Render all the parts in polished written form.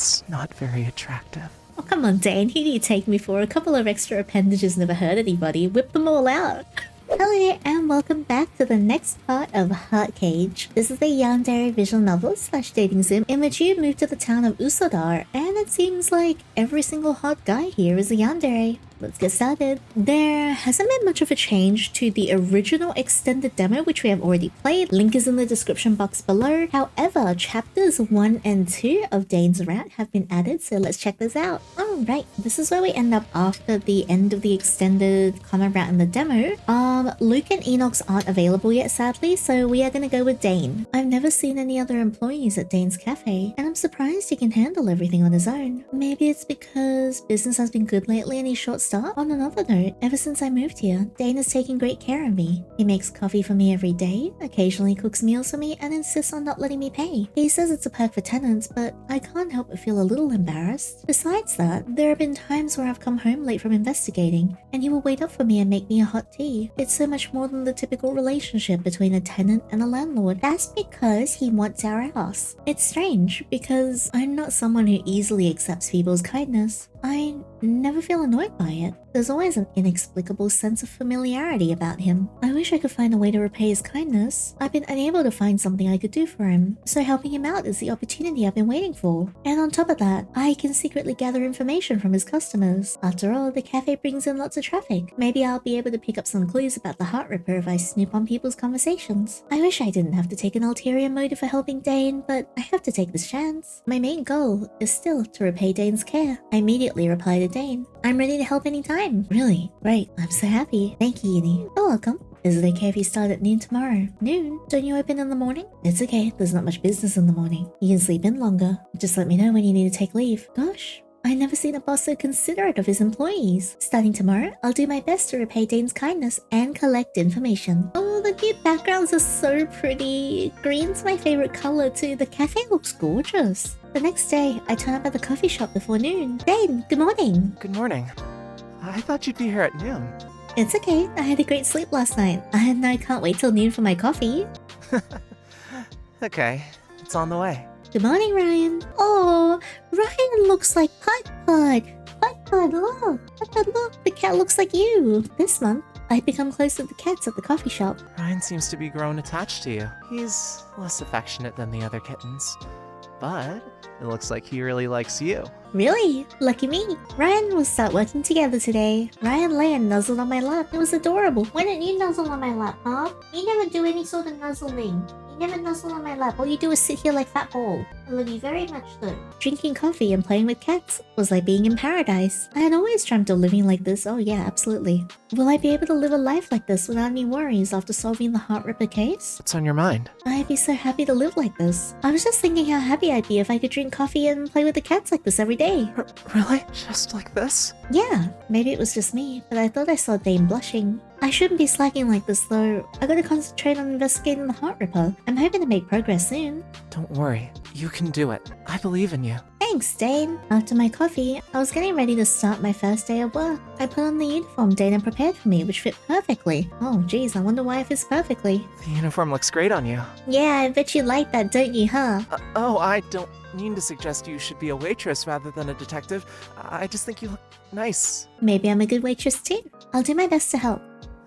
That's not very attractive. Oh, come on, Dane. Who do you take me for? A couple of extra appendages never hurt anybody. Whip them all out. Hello and welcome back to the next part of Heart Cage. This is a Yandere visual novel / dating sim in which you move to the town of Usodar, and it seems like every single hot guy here is a Yandere. Let's get started. There hasn't been much of a change to the original extended demo which we have already played. Link is in the description box below. However, chapters 1 and 2 of Dane's Rat have been added, so let's check this out. Alright, this is where we end up after the end of the extended common route in the demo. Luke and Enox aren't available yet, sadly, so we are gonna go with Dane. I've never seen any other employees at Dane's cafe, and I'm surprised he can handle everything on his own. Maybe it's because business has been good lately and he's short-staffed. On another note, ever since I moved here, Dane has taken great care of me. He makes coffee for me every day, occasionally cooks meals for me, and insists on not letting me pay. He says it's a perk for tenants, but I can't help but feel a little embarrassed. Besides that, there have been times where I've come home late from investigating, and he will wait up for me and make me a hot tea. It's so much more than the typical relationship between a tenant and a landlord. That's because he wants our house. It's strange, because I'm not someone who easily accepts people's kindness. I never feel annoyed by it. There's always an inexplicable sense of familiarity about him. I wish I could find a way to repay his kindness. I've been unable to find something I could do for him, so helping him out is the opportunity I've been waiting for. And on top of that, I can secretly gather information from his customers. After all, the cafe brings in lots of traffic. Maybe I'll be able to pick up some clues about the Heart Ripper if I snoop on people's conversations. I wish I didn't have to take an ulterior motive for helping Dane, but I have to take this chance. My main goal is still to repay Dane's care. I immediately reply to Dane. I'm ready to help anytime. Really? Great. I'm so happy. Thank you, Yinny. You're welcome. Is it okay if you start at noon tomorrow? Noon? Don't you open in the morning? It's okay. There's not much business in the morning. You can sleep in longer. Just let me know when you need to take leave. Gosh. I've never seen a boss so considerate of his employees. Starting tomorrow, I'll do my best to repay Dane's kindness and collect information. Oh, the cute backgrounds are so pretty. Green's my favorite color too. The cafe looks gorgeous. The next day, I turn up at the coffee shop before noon. Dane, good morning. Good morning. I thought you'd be here at noon. It's okay. I had a great sleep last night. And I can't wait till noon for my coffee. Okay, it's on the way. Good morning, Ryan. Oh, Ryan looks like Putt-Putt. Putt-Putt, look. Putt-Putt, look. The cat looks like you. This month, I've become close to the cats at the coffee shop. Ryan seems to be grown attached to you. He's less affectionate than the other kittens, but it looks like he really likes you. Really? Lucky me. Ryan will start working together today. Ryan lay and nuzzled on my lap. It was adorable. Why don't you nuzzle on my lap, huh? You never do any sort of nuzzling. You never nuzzle on my lap. All you do is sit here like fat ball. I love you very much though. Drinking coffee and playing with cats was like being in paradise. I had always dreamt of living like this. Oh yeah, absolutely. Will I be able to live a life like this without any worries after solving the Heart Ripper case? What's on your mind? I'd be so happy to live like this. I was just thinking how happy I'd be if I could drink coffee and play with the cats like this every day. Really? Just like this? Yeah, maybe it was just me, but I thought I saw Dane blushing. I shouldn't be slacking like this though. I gotta concentrate on investigating the Heart Ripper. I'm hoping to make progress soon. Don't worry. You can do it. I believe in you. Thanks, Dane. After my coffee, I was getting ready to start my first day of work. I put on the uniform Dane had prepared for me, which fit perfectly. Oh geez, I wonder why it fits perfectly. The uniform looks great on you. Yeah, I bet you like that, don't you, huh? Oh, I don't mean to suggest you should be a waitress rather than a detective. I just think you look nice. Maybe I'm a good waitress too. I'll do my best to help.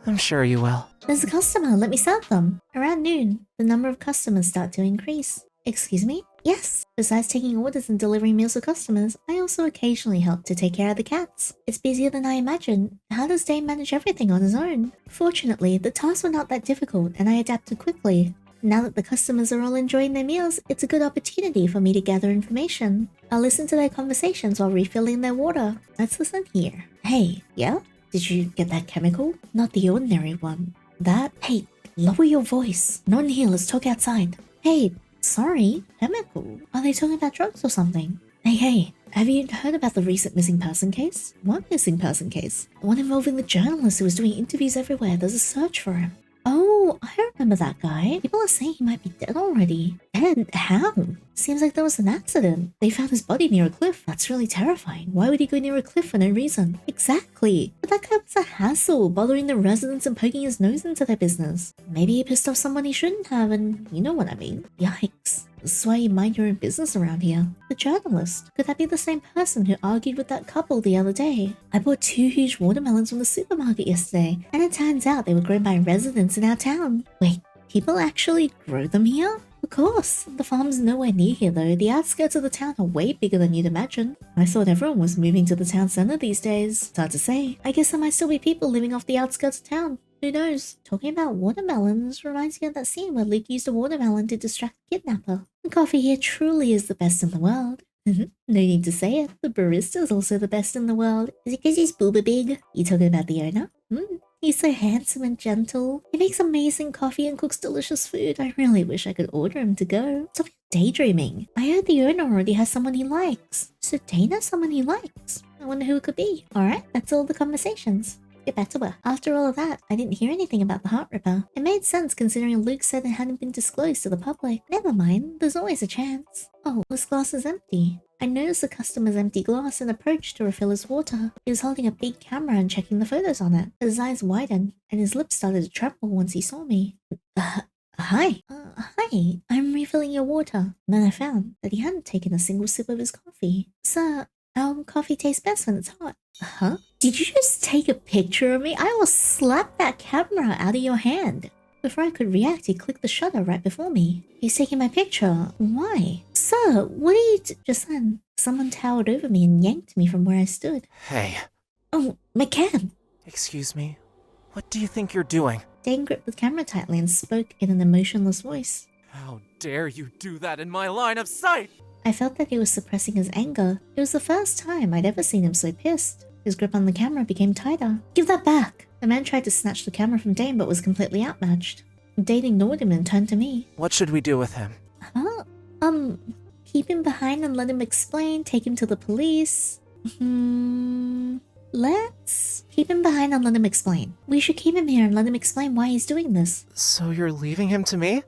I'm sure you will. There's a customer, let me serve them. Around noon, the number of customers start to increase. Excuse me? Yes. Besides taking orders and delivering meals to customers, I also occasionally help to take care of the cats. It's busier than I imagined. How does Dane manage everything on his own? Fortunately, the tasks were not that difficult and I adapted quickly. Now that the customers are all enjoying their meals, it's a good opportunity for me to gather information. I'll listen to their conversations while refilling their water. Let's listen here. Hey, yeah? Did you get that chemical? Not the ordinary one. That? Hey, lower your voice. Not in here, let's talk outside. Hey, sorry, chemical? Are they talking about drugs or something? Hey, have you heard about the recent missing person case? What missing person case? The one involving the journalist who was doing interviews everywhere. There's a search for him. Oh, I remember that guy. People are saying he might be dead already. Dead? How? Seems like there was an accident. They found his body near a cliff. That's really terrifying. Why would he go near a cliff for no reason? Exactly. But that guy was a hassle, bothering the residents and poking his nose into their business. Maybe he pissed off someone he shouldn't have, and you know what I mean. Yikes. This is why you mind your own business around here. The journalist. Could that be the same person who argued with that couple the other day? I bought 2 huge watermelons from the supermarket yesterday, and it turns out they were grown by residents in our town. Wait, people actually grow them here? Of course. The farm's nowhere near here though. The outskirts of the town are way bigger than you'd imagine. I thought everyone was moving to the town center these days. It's hard to say. I guess there might still be people living off the outskirts of town. Who knows? Talking about watermelons reminds me of that scene where Luke used a watermelon to distract the kidnapper. The coffee here truly is the best in the world. No need to say it. The barista's also the best in the world. Is it because he's booba big? You talking about the owner? He's so handsome and gentle. He makes amazing coffee and cooks delicious food. I really wish I could order him to go. Stop daydreaming. I heard the owner already has someone he likes. So Dane has someone he likes. I wonder who it could be. Alright, that's all the conversations. Get back to her. After all of that, I didn't hear anything about the Heart Ripper. It made sense considering Luke said it hadn't been disclosed to the public. Never mind, there's always a chance. Oh, this glass is empty. I noticed the customer's empty glass and approached to refill his water. He was holding a big camera and checking the photos on it. His eyes widened, and his lips started to tremble once he saw me. Hi. Hi, I'm refilling your water. And then I found that he hadn't taken a single sip of his coffee. Sir, our coffee tastes best when it's hot. Huh? Did you just take a picture of me? I will slap that camera out of your hand. Before I could react, he clicked the shutter right before me. He's taking my picture. Why? Sir, what are you Just then, someone towered over me and yanked me from where I stood. Hey. Oh, my cam! Excuse me? What do you think you're doing? Dane gripped the camera tightly and spoke in an emotionless voice. How dare you do that in my line of sight? I felt that he was suppressing his anger. It was the first time I'd ever seen him so pissed. His grip on the camera became tighter. Give that back! The man tried to snatch the camera from Dane but was completely outmatched. Dane ignored him and turned to me. What should we do with him? Huh? Keep him behind and let him explain, take him to the police. Let's keep him behind and let him explain. We should keep him here and let him explain why he's doing this. So you're leaving him to me?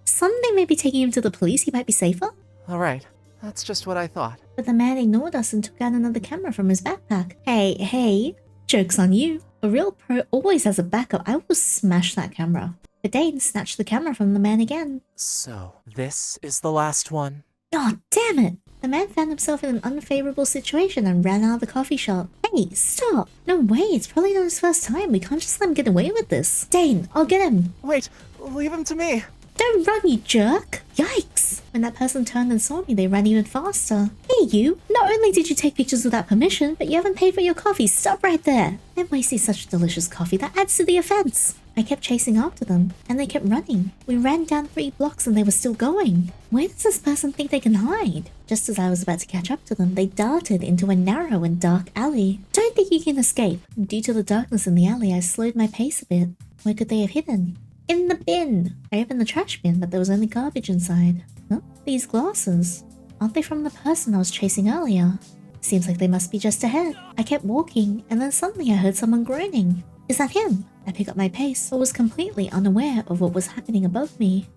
Someday maybe taking him to the police, he might be safer. Alright, that's just what I thought. But the man ignored us and took out another camera from his backpack. Hey, joke's on you. A real pro always has a backup. I will smash that camera. But Dane snatched the camera from the man again. So, this is the last one? Oh, damn it! The man found himself in an unfavorable situation and ran out of the coffee shop. Hey, stop! No way, it's probably not his first time. We can't just let him get away with this. Dane, I'll get him. Wait, leave him to me. Don't run, you jerk! Yikes! When that person turned and saw me, they ran even faster. Hey, you! Not only did you take pictures without permission, but you haven't paid for your coffee. Stop right there! I'm wasting such delicious coffee. That adds to the offense. I kept chasing after them, and they kept running. We ran down 3 blocks and they were still going. Where does this person think they can hide? Just as I was about to catch up to them, they darted into a narrow and dark alley. Don't think you can escape. Due to the darkness in the alley, I slowed my pace a bit. Where could they have hidden? In the bin! I opened the trash bin, but there was only garbage inside. Huh? These glasses. Aren't they from the person I was chasing earlier? Seems like they must be just ahead. I kept walking, and then suddenly I heard someone groaning. Is that him? I picked up my pace, but was completely unaware of what was happening above me.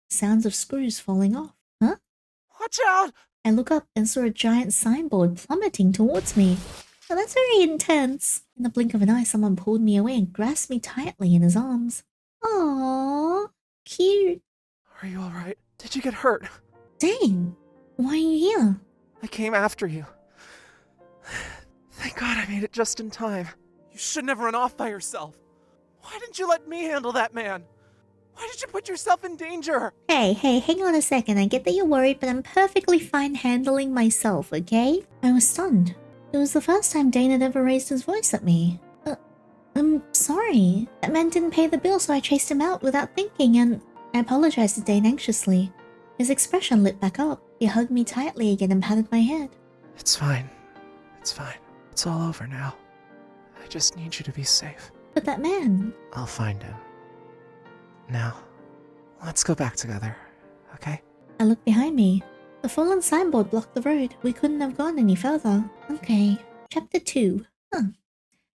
Sounds of screws falling off. Huh? Watch out! I look up and saw a giant signboard plummeting towards me. Oh, that's very intense. In the blink of an eye, someone pulled me away and grasped me tightly in his arms. Aww, cute. Are you alright? Did you get hurt? Dane, why are you here? I came after you. Thank God I made it just in time. You shouldn't have run off by yourself. Why didn't you let me handle that man? Why did you put yourself in danger? Hey, hang on a second. I get that you're worried, but I'm perfectly fine handling myself, okay? I was stunned. It was the first time Dane had ever raised his voice at me. I'm sorry. That man didn't pay the bill, so I chased him out without thinking, and I apologized to Dane anxiously. His expression lit back up. He hugged me tightly again and patted my head. It's fine. It's fine. It's all over now. I just need you to be safe. But that man... I'll find him. Now, let's go back together, okay? I looked behind me. The fallen signboard blocked the road. We couldn't have gone any further. Okay. Chapter 2.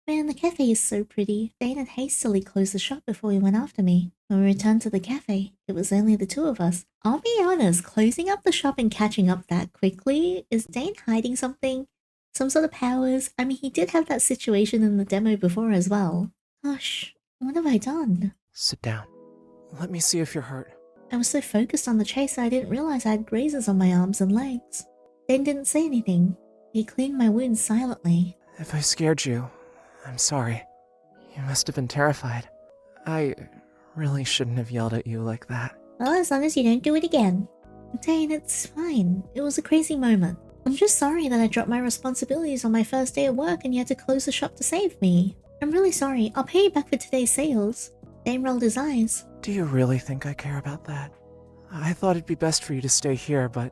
Man, the cafe is so pretty. Dane had hastily closed the shop before he went after me. When we returned to the cafe, it was only the 2 of us. I'll be honest, closing up the shop and catching up that quickly? Is Dane hiding something? Some sort of powers? I mean, he did have that situation in the demo before as well. Gosh, what have I done? Sit down. Let me see if you're hurt. I was so focused on the chase I didn't realize I had grazes on my arms and legs. Dane didn't say anything. He cleaned my wounds silently. If I scared you, I'm sorry. You must have been terrified. I really shouldn't have yelled at you like that. Well, as long as you don't do it again. Dane, it's fine. It was a crazy moment. I'm just sorry that I dropped my responsibilities on my first day at work and you had to close the shop to save me. I'm really sorry. I'll pay you back for today's sales. Dane rolled his eyes. Do you really think I care about that? I thought it'd be best for you to stay here, but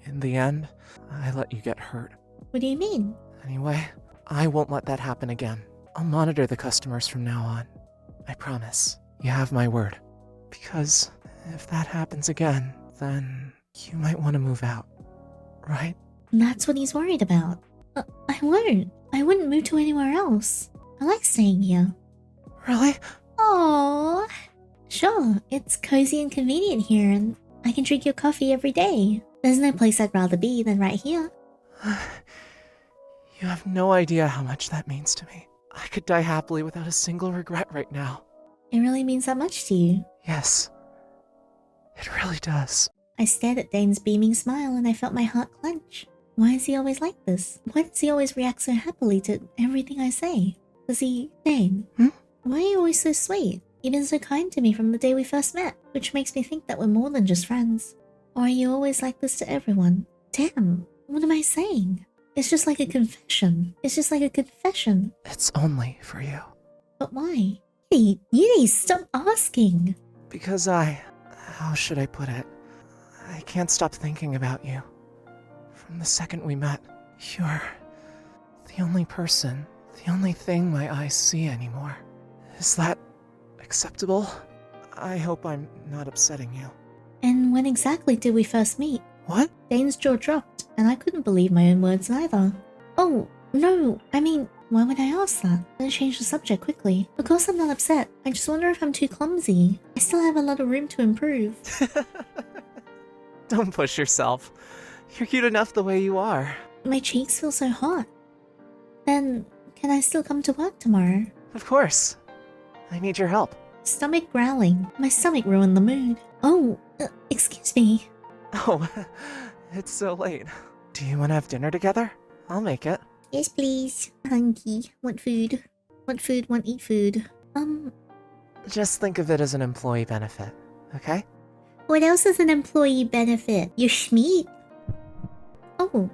in the end, I let you get hurt. What do you mean? Anyway, I won't let that happen again. I'll monitor the customers from now on. I promise. You have my word. Because if that happens again, then you might want to move out, right? That's what he's worried about. I won't. I wouldn't move to anywhere else. I like staying here. Really? Aww. Sure, it's cozy and convenient here and I can drink your coffee every day. There's no place I'd rather be than right here. You have no idea how much that means to me. I could die happily without a single regret right now. It really means that much to you. Yes. It really does. I stared at Dane's beaming smile and I felt my heart clench. Why is he always like this? Why does he always react so happily to everything I say? Does he... Dane? Why are you always so sweet? You've been so kind to me from the day we first met, which makes me think that we're more than just friends. Or are you always like this to everyone? Damn, what am I saying? It's just like a confession. It's just like a confession. It's only for you. But why? Yiddy, stop asking! Because how should I put it? I can't stop thinking about you. From the second we met, you're the only person, the only thing my eyes see anymore. Is that acceptable? I hope I'm not upsetting you. And when exactly did we first meet? What? Dane's jaw dropped, and I couldn't believe my own words either. Oh, no, I mean, why would I ask that? Then change the subject quickly. Of course I'm not upset, I just wonder if I'm too clumsy. I still have a lot of room to improve. Don't push yourself. You're cute enough the way you are. My cheeks feel so hot. Then, can I still come to work tomorrow? Of course. I need your help. Stomach growling. My stomach ruined the mood. Oh, excuse me. Oh, it's so late. Do you want to have dinner together? I'll make it. Yes, please. Hungry. Want food. Want food, want eat food. Just think of it as an employee benefit, okay? What else is an employee benefit? Your schmeat? Oh,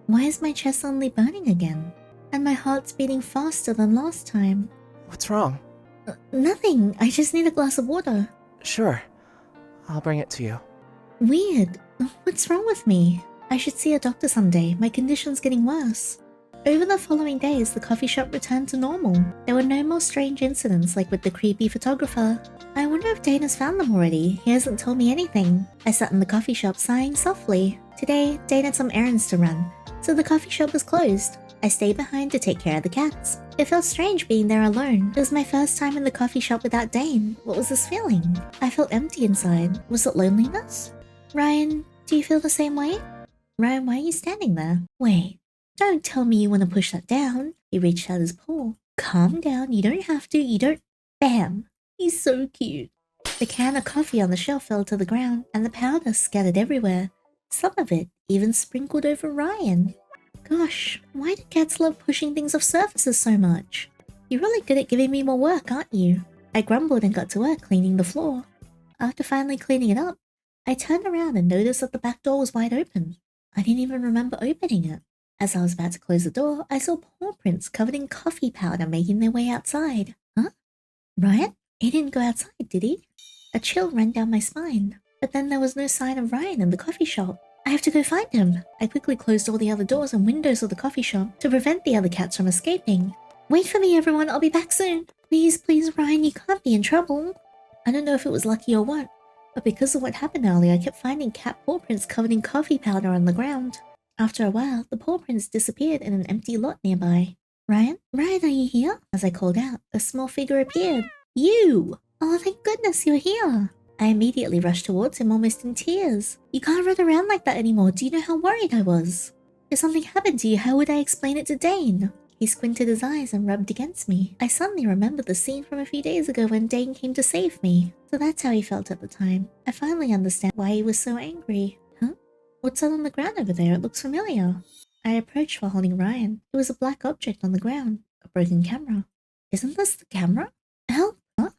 why is my chest suddenly burning again? And my heart's beating faster than last time. What's wrong? Nothing. I just need a glass of water. Sure. I'll bring it to you. Weird. What's wrong with me? I should see a doctor someday. My condition's getting worse. Over the following days, the coffee shop returned to normal. There were no more strange incidents like with the creepy photographer. I wonder if Dane has found them already. He hasn't told me anything. I sat in the coffee shop sighing softly. Today, Dane had some errands to run, so the coffee shop was closed. I stayed behind to take care of the cats. It felt strange being there alone. It was my first time in the coffee shop without Dane. What was this feeling? I felt empty inside. Was it loneliness? Ryan, do you feel the same way? Ryan, why are you standing there? Wait, don't tell me you want to push that down. He reached out his paw. Calm down, you don't have to, you don't... Bam! He's so cute. The can of coffee on the shelf fell to the ground, and the powder scattered everywhere. Some of it even sprinkled over Ryan. Gosh, why do cats love pushing things off surfaces so much? You're really good at giving me more work, aren't you? I grumbled and got to work cleaning the floor. After finally cleaning it up, I turned around and noticed that the back door was wide open. I didn't even remember opening it. As I was about to close the door, I saw paw prints covered in coffee powder making their way outside. Huh? Ryan? He didn't go outside, did he? A chill ran down my spine. But then there was no sign of Ryan in the coffee shop. I have to go find him. I quickly closed all the other doors and windows of the coffee shop to prevent the other cats from escaping. Wait for me, everyone. I'll be back soon. Please, please, Ryan, you can't be in trouble. I don't know if it was lucky or what, but because of what happened earlier, I kept finding cat paw prints covered in coffee powder on the ground. After a while, the paw prints disappeared in an empty lot nearby. Ryan? Ryan, are you here? As I called out, a small figure appeared. You! Oh, thank goodness you're here. I immediately rushed towards him, almost in tears. You can't run around like that anymore. Do you know how worried I was? If something happened to you, how would I explain it to Dane? He squinted his eyes and rubbed against me. I suddenly remembered the scene from a few days ago when Dane came to save me. So that's how he felt at the time. I finally understand why he was so angry. Huh? What's that on the ground over there? It looks familiar. I approached while holding Ryan. It was a black object on the ground. A broken camera. Isn't this the camera? Help! Huh?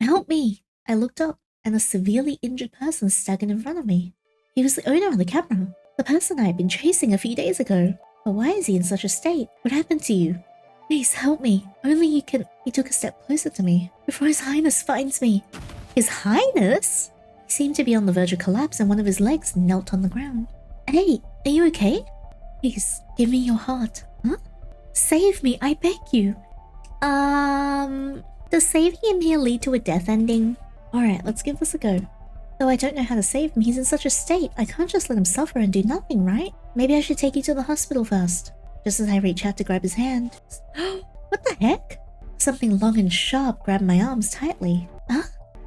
Help me! I looked up, and a severely injured person staggered in front of me. He was the owner of the camera. The person I had been chasing a few days ago. But why is he in such a state? What happened to you? Please help me. Only you can... He took a step closer to me, before His Highness finds me. His Highness? He seemed to be on the verge of collapse and one of his legs knelt on the ground. Hey, are you okay? Please, give me your heart. Huh? Save me, I beg you. Does saving him here lead to a death ending? Alright, let's give this a go. Though I don't know how to save him, he's in such a state. I can't just let him suffer and do nothing, right? Maybe I should take you to the hospital first. Just as I reach out to grab his hand. What the heck? Something long and sharp grabbed my arms tightly. Huh?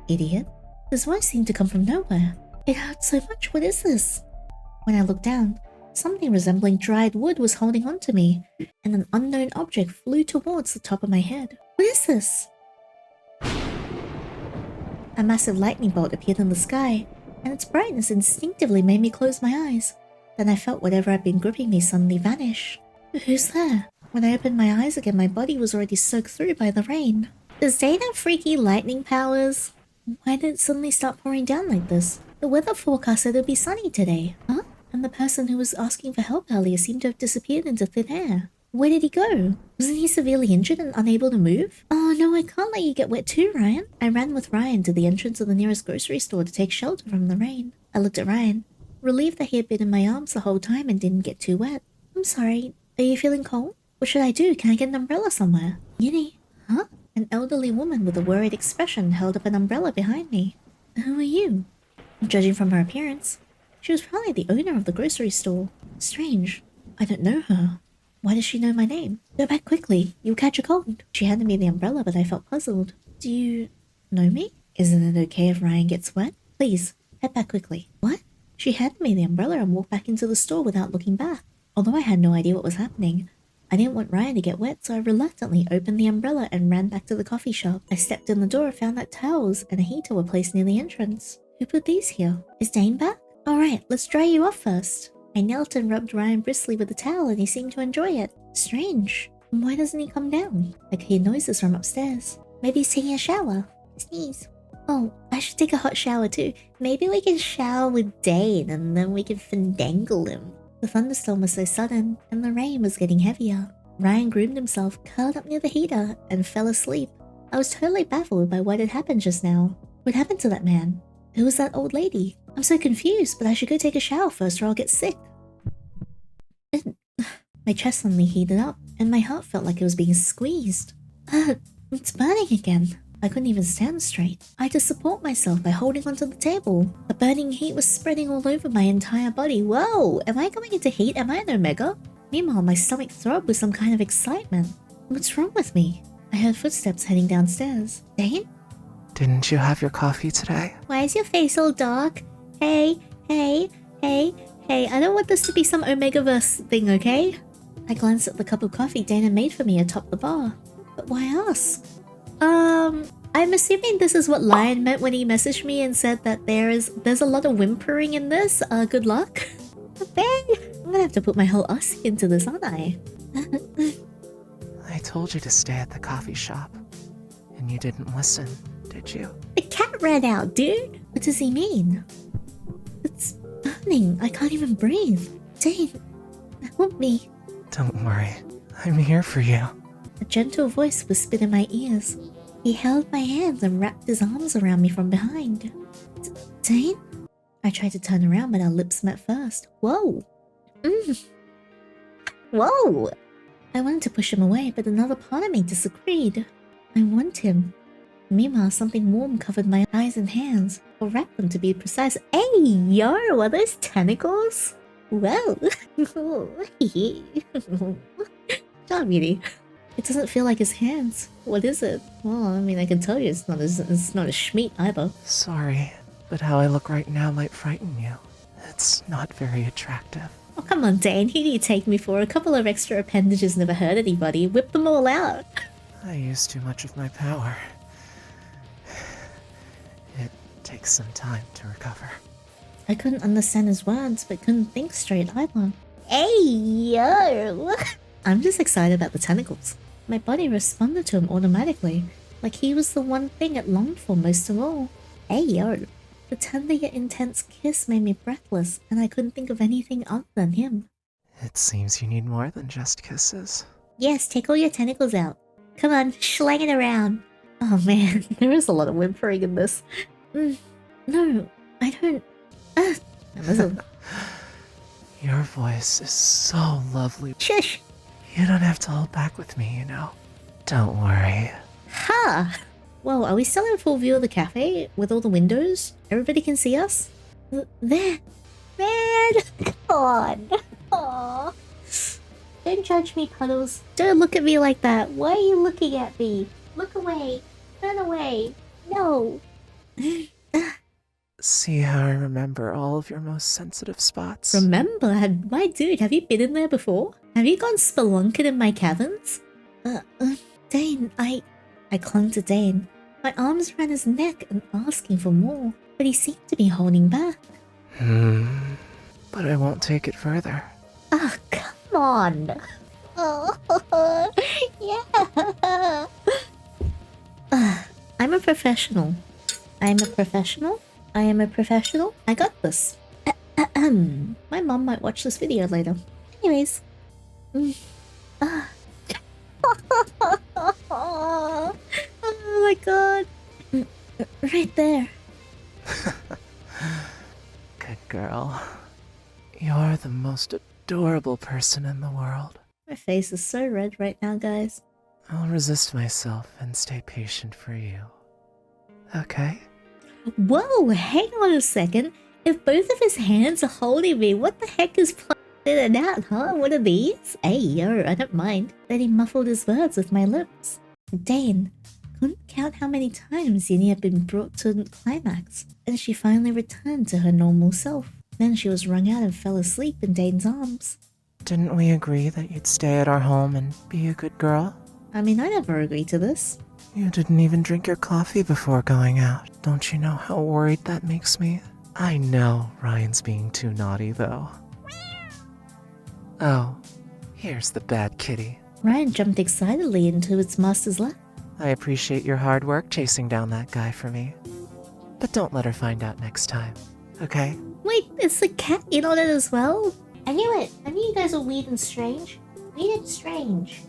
Idiot. This voice seemed to come from nowhere. It hurt so much. What is this? When I looked down, something resembling dried wood was holding on to me, and an unknown object flew towards the top of my head. What is this? A massive lightning bolt appeared in the sky, and its brightness instinctively made me close my eyes. Then I felt whatever had been gripping me suddenly vanish. Who's there? When I opened my eyes again, my body was already soaked through by the rain. Does Dane have freaky lightning powers? Why did it suddenly start pouring down like this? The weather forecast said it would be sunny today. Huh? And the person who was asking for help earlier seemed to have disappeared into thin air. Where did he go? Wasn't he severely injured and unable to move? Oh no, I can't let you get wet too, Ryan. I ran with Ryan to the entrance of the nearest grocery store to take shelter from the rain. I looked at Ryan, relieved that he had been in my arms the whole time and didn't get too wet. I'm sorry, are you feeling cold? What should I do? Can I get an umbrella somewhere? Yinny? Huh? An elderly woman with a worried expression held up an umbrella behind me. Who are you? Judging from her appearance, she was probably the owner of the grocery store. Strange. I don't know her. Why does she know my name? Go back quickly. You'll catch a cold. She handed me the umbrella, but I felt puzzled. Do you know me? Isn't it okay if Ryan gets wet? Please, head back quickly. What? She handed me the umbrella and walked back into the store without looking back. Although I had no idea what was happening, I didn't want Ryan to get wet, so I reluctantly opened the umbrella and ran back to the coffee shop. I stepped in the door and found that towels and a heater were placed near the entrance. Who put these here? Is Dane back? Alright, let's dry you off first. I knelt and rubbed Ryan briskly with the towel and he seemed to enjoy it. Strange. Why doesn't he come down? I could hear noises from upstairs. Maybe he's taking a shower. Sneeze. Oh, I should take a hot shower too. Maybe we can shower with Dane and then we can fandangle him. The thunderstorm was so sudden and the rain was getting heavier. Ryan groomed himself, curled up near the heater, and fell asleep. I was totally baffled by what had happened just now. What happened to that man? Who was that old lady? I'm so confused, but I should go take a shower first or I'll get sick. My chest suddenly heated up, and my heart felt like it was being squeezed. It's burning again. I couldn't even stand straight. I had to support myself by holding onto the table. The burning heat was spreading all over my entire body. Whoa! Am I going into heat? Am I an Omega? Meanwhile, my stomach throbbed with some kind of excitement. What's wrong with me? I heard footsteps heading downstairs. Dane? Didn't you have your coffee today? Why is your face all dark? Hey, I don't want this to be some Omegaverse thing, okay? I glanced at the cup of coffee Dana made for me atop the bar. But why us? I'm assuming this is what Lion meant when he messaged me and said that there's a lot of whimpering in this. Good luck. Okay. I'm gonna have to put my whole us into this, aren't I? I told you to stay at the coffee shop, and you didn't listen, did you? The cat ran out, dude! What does he mean? It's burning. I can't even breathe. Dane, help me. Don't worry. I'm here for you. A gentle voice whispered in my ears. He held my hands and wrapped his arms around me from behind. Dane? I tried to turn around, but our lips met first. Whoa! Whoa! I wanted to push him away, but another part of me disagreed. I want him. Meanwhile, something warm covered my eyes and hands, or wrapped them to be precise. Hey, yo, are those tentacles? Whoa! Not really. It doesn't feel like his hands. What is it? Well, I mean, I can tell you it's not a schmeat either. Sorry, but how I look right now might frighten you. It's not very attractive. Oh, come on, Dane. Who do you take me for? A couple of extra appendages never hurt anybody. Whip them all out. I used too much of my power. It takes some time to recover. I couldn't understand his words, but couldn't think straight either. Hey, yo! I'm just excited about the tentacles. My body responded to him automatically, like he was the one thing it longed for most of all. Hey, yo! The tender yet intense kiss made me breathless, and I couldn't think of anything other than him. It seems you need more than just kisses. Yes, take all your tentacles out. Come on, schlang it around. Oh man, there is a lot of whimpering in this. No, I don't... Your voice is so lovely. Shush! You don't have to hold back with me, you know. Don't worry. Ha! Whoa, are we still in full view of the cafe with all the windows? Everybody can see us? There! Man! Come on! Aww. Don't judge me, Puddles. Don't look at me like that. Why are you looking at me? Look away. Turn away. No. See how I remember all of your most sensitive spots? Remember? My dude, have you been in there before? Have you gone spelunking in my caverns? Dane, I clung to Dane, my arms around his neck and asking for more, but he seemed to be holding back. But I won't take it further. Ah, come on. Oh, yeah. I'm a professional. I am a professional. I got this. My mom might watch this video later. Anyways. Oh my god. Right there. Good girl. You're the most adorable person in the world. My face is so red right now, guys. I'll resist myself and stay patient for you. Okay? Whoa, hang on a second. If both of his hands are holding me, what the heck is plugged in and out, huh? What are these? Hey, yo, I don't mind. Then he muffled his words with my lips. Dane, couldn't count how many times Yinny had been brought to a climax, and she finally returned to her normal self. Then she was wrung out and fell asleep in Dane's arms. Didn't we agree that you'd stay at our home and be a good girl? I mean, I never agreed to this. You didn't even drink your coffee before going out. Don't you know how worried that makes me? I know Ryan's being too naughty, though. Oh, here's the bad kitty. Ryan jumped excitedly into its master's lap. I appreciate your hard work chasing down that guy for me. But don't let her find out next time, okay? Wait, is the cat in on it as well? I knew it. I knew you guys were weird and strange. Weird and strange.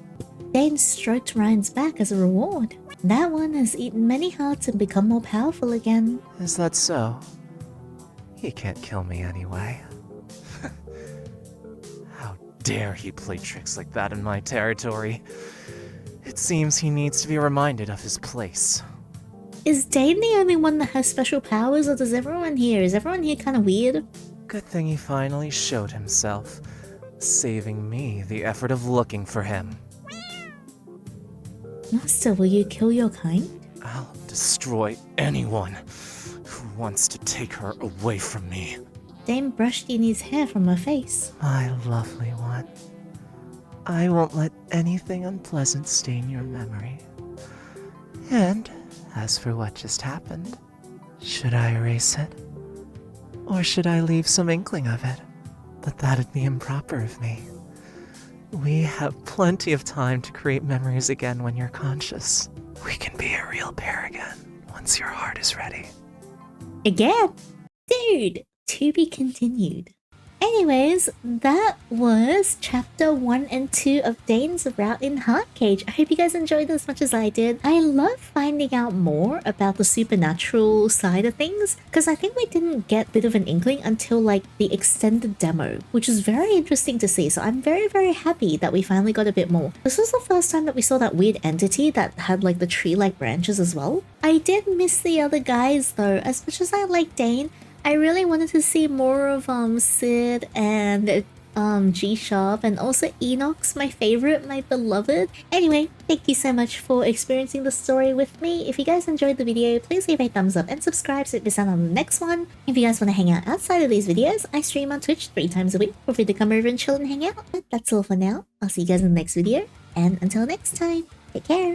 Dane stroked Ryan's back as a reward. That one has eaten many hearts and become more powerful again. Is that so? He can't kill me anyway. How dare he play tricks like that in my territory? It seems he needs to be reminded of his place. Is Dane the only one that has special powers, or does everyone here? Is everyone here kind of weird? Good thing he finally showed himself, saving me the effort of looking for him. Master, will you kill your kind? I'll destroy anyone who wants to take her away from me. Dane brushed Yinny's hair from her face. My lovely one, I won't let anything unpleasant stain your memory. And as for what just happened, should I erase it? Or should I leave some inkling of it? But that'd be improper of me. We have plenty of time to create memories again when you're conscious. We can be a real pair again once your heart is ready. Again? Dude, to be continued. Anyways, that was chapter 1 and 2 of Dane's route in Heartcage. I hope you guys enjoyed it as much as I did. I love finding out more about the supernatural side of things, because I think we didn't get a bit of an inkling until like the extended demo, which is very interesting to see. So I'm very, very happy that we finally got a bit more. This was the first time that we saw that weird entity that had like the tree-like branches as well. I did miss the other guys though. As much as I like Dane, I really wanted to see more of Sid and G-Sharp, and also Enoch's my favorite, my beloved. Anyway, thank you so much for experiencing the story with me. If you guys enjoyed the video, please leave a thumbs up and subscribe so you can on the next one. If you guys want to hang out outside of these videos, I stream on Twitch 3 times a week. Feel free to come over and chill and hang out. But that's all for now. I'll see you guys in the next video, and until next time, take care.